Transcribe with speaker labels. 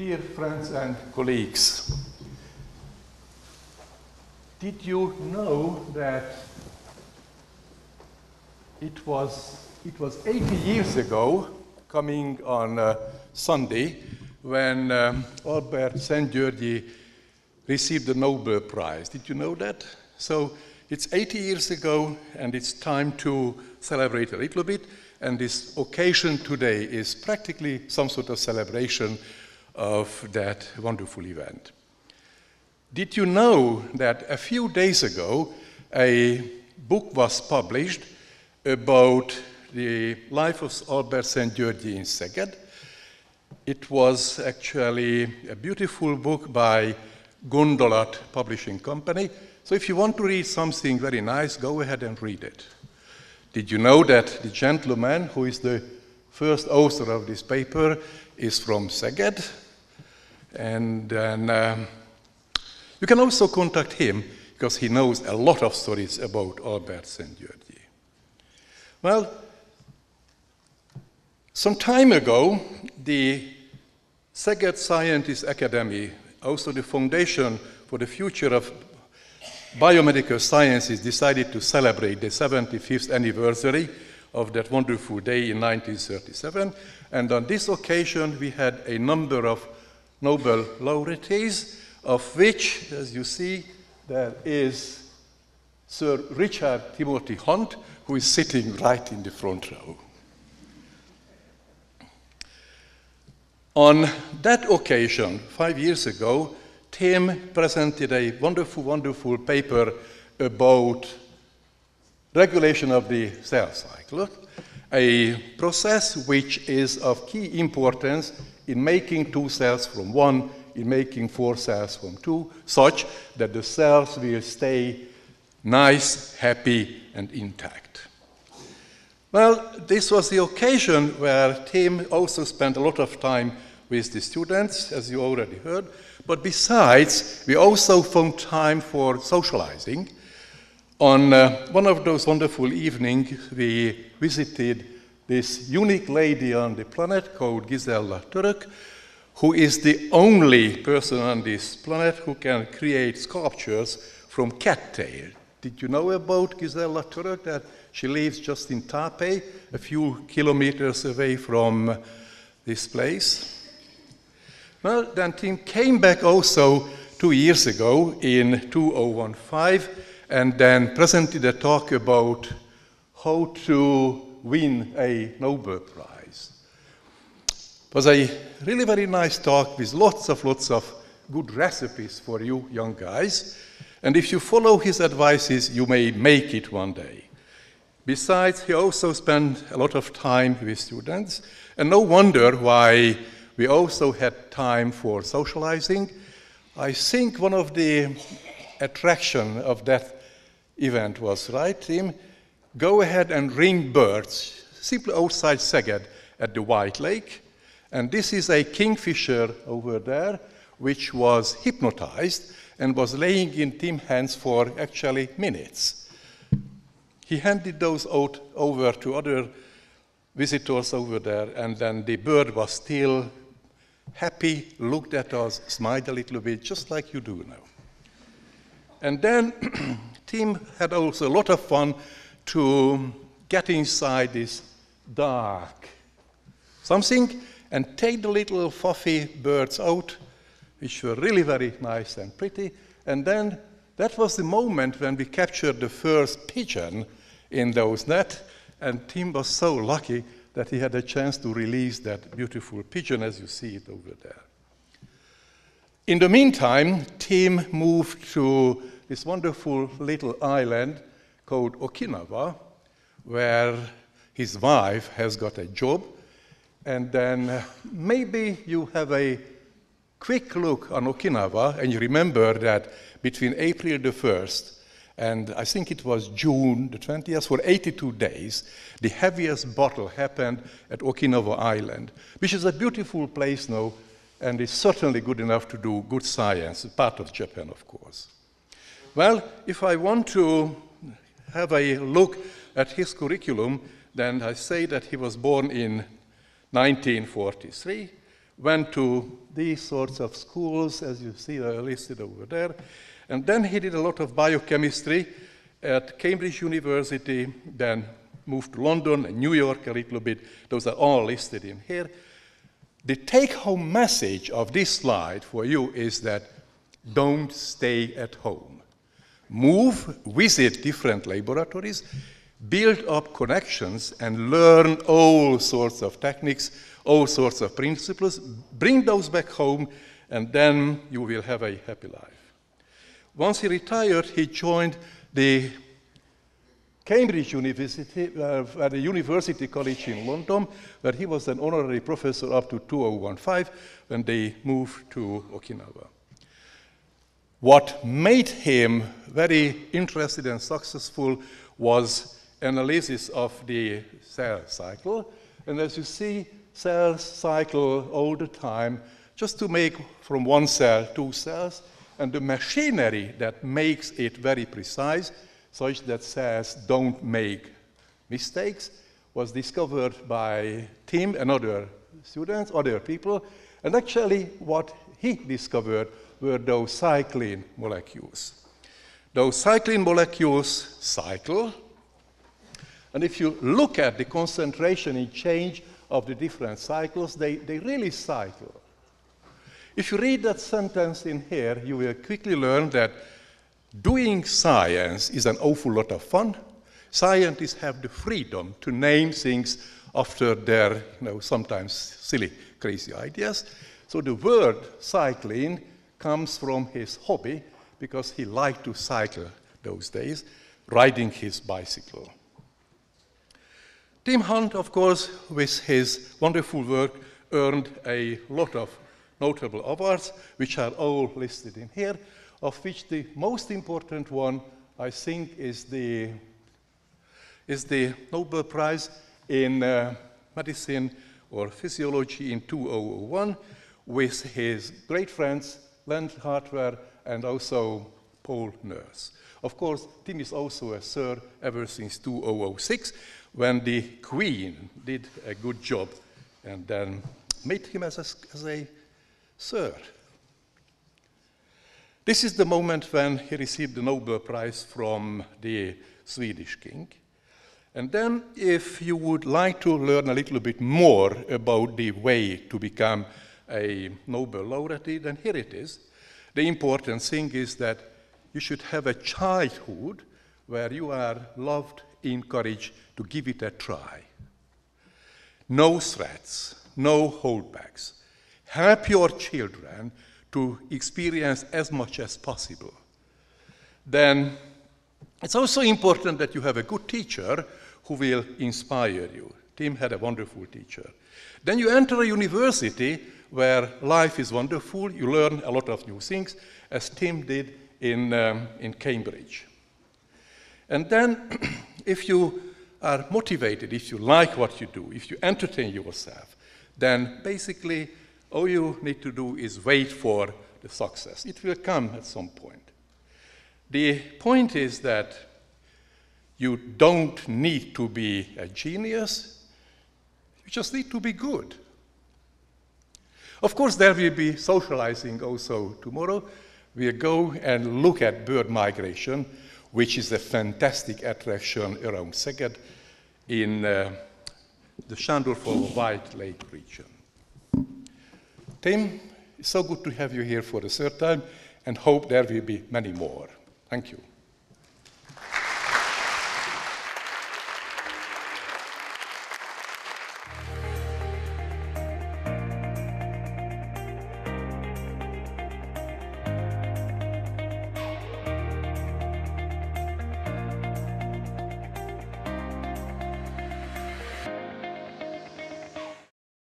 Speaker 1: Dear friends and colleagues, did you know that it was 80 years ago, coming on Sunday, when Albert Szent-Györgyi received the Nobel Prize? Did you know that? So it's 80 years ago, and it's time to celebrate a little bit. And this occasion today is practically some sort of celebration of that wonderful event. Did you know that a few days ago a book was published about the life of Albert Szent-Györgyi in Szeged? It was actually a beautiful book by Gondolat Publishing Company. So if you want to read something very nice, go ahead and read it. Did you know that the gentleman who is the first author of this paper is from Szeged? And then you can also contact him because he knows a lot of stories about Albert Szent-Györgyi. Well, some time ago, the Szeged Scientist Academy, also the Foundation for the Future of Biomedical Sciences, decided to celebrate the 75th anniversary of that wonderful day in 1937. And on this occasion, we had a number of Nobel laureates, of which, as you see, there is Sir Richard Timothy Hunt, who is sitting right in the front row. On that occasion, 5 years ago, Tim presented a wonderful, wonderful paper about regulation of the cell cycle, a process which is of key importance in making 2 cells from 1, in making 4 cells from 2, such that the cells will stay nice, happy, and intact. Well, this was the occasion where Tim also spent a lot of time with the students, as you already heard. But besides, we also found time for socializing. On one of those wonderful evenings, we visited this unique lady on the planet called Gisela Török, who is the only person on this planet who can create sculptures from cattail. Did you know about Gisela Török, that she lives just in Taipei, a few kilometers away from this place? Well, then Tim came back also 2 years ago in 2015 and then presented a talk about how to win a Nobel Prize. It was a really very nice talk with lots of good recipes for you young guys. And if you follow his advices, you may make it one day. Besides, he also spent a lot of time with students, and no wonder why we also had time for socializing. I think one of the attractions of that event was, right, Tim? Go ahead and ring birds, simply outside Szeged at the White Lake. And this is a kingfisher over there, which was hypnotized and was laying in Tim's hands for actually minutes. He handed those out over to other visitors over there, and then the bird was still happy, looked at us, smiled a little bit, just like you do now. And then Tim had also a lot of fun to get inside this dark something and take the little fluffy birds out, which were really very nice and pretty. And then that was the moment when we captured the first pigeon in those nets, and Tim was so lucky that he had a chance to release that beautiful pigeon, as you see it over there. In the meantime, Tim moved to this wonderful little island called Okinawa, where his wife has got a job. And then maybe you have a quick look on Okinawa, and you remember that between April the 1st and I think it was June the 20th, for 82 days, the heaviest battle happened at Okinawa Island, which is a beautiful place now, and is certainly good enough to do good science, part of Japan, of course. Well, if I want to have a look at his curriculum, then I say that he was born in 1943, went to these sorts of schools, as you see listed over there. And then he did a lot of biochemistry at Cambridge University, then moved to London and New York a little bit. Those are all listed in here. The take-home message of this slide for you is that don't stay at home. Move, visit different laboratories, build up connections, and learn all sorts of techniques, all sorts of principles. Bring those back home, and then you will have a happy life. Once he retired, he joined the Cambridge University, at the University College in London, where he was an honorary professor up to 2015 when they moved to Okinawa. What made him very interested and successful was analysis of the cell cycle. And as you see, cells cycle all the time just to make from one cell two cells, and the machinery that makes it very precise, such that cells don't make mistakes, was discovered by Tim and other students, other people. And actually what he discovered were those cyclin molecules. Those cyclin molecules cycle, and if you look at the concentration in change of the different cycles, they really cycle. If you read that sentence in here, you will quickly learn that doing science is an awful lot of fun. Scientists have the freedom to name things after their, sometimes silly, crazy ideas. So the word cycling comes from his hobby, because he liked to cycle those days, riding his bicycle. Tim Hunt, of course, with his wonderful work, earned a lot of notable awards, which are all listed in here, of which the most important one, I think, is the Nobel Prize in Medicine or Physiology in 2001, with his great friends, Len Hartwell and also Paul Nurse. Of course, Tim is also a Sir ever since 2006, when the Queen did a good job and then made him as a Sir. This is the moment when he received the Nobel Prize from the Swedish king. And then, if you would like to learn a little bit more about the way to become a Nobel laureate, then here it is. The important thing is that you should have a childhood where you are loved, encouraged to give it a try. No threats, no holdbacks. Help your children to experience as much as possible. Then it's also important that you have a good teacher who will inspire you. Tim had a wonderful teacher. Then you enter a university where life is wonderful. You learn a lot of new things, as Tim did in Cambridge. And then if you are motivated, if you like what you do, if you entertain yourself, then basically all you need to do is wait for the success. It will come at some point. The point is that you don't need to be a genius. You just need to be good. Of course, there will be socializing also tomorrow. We'll go and look at bird migration, which is a fantastic attraction around Szeged in the Sándorfalva White Lake region. Tim, it's so good to have you here for the third time, and hope there will be many more. Thank you.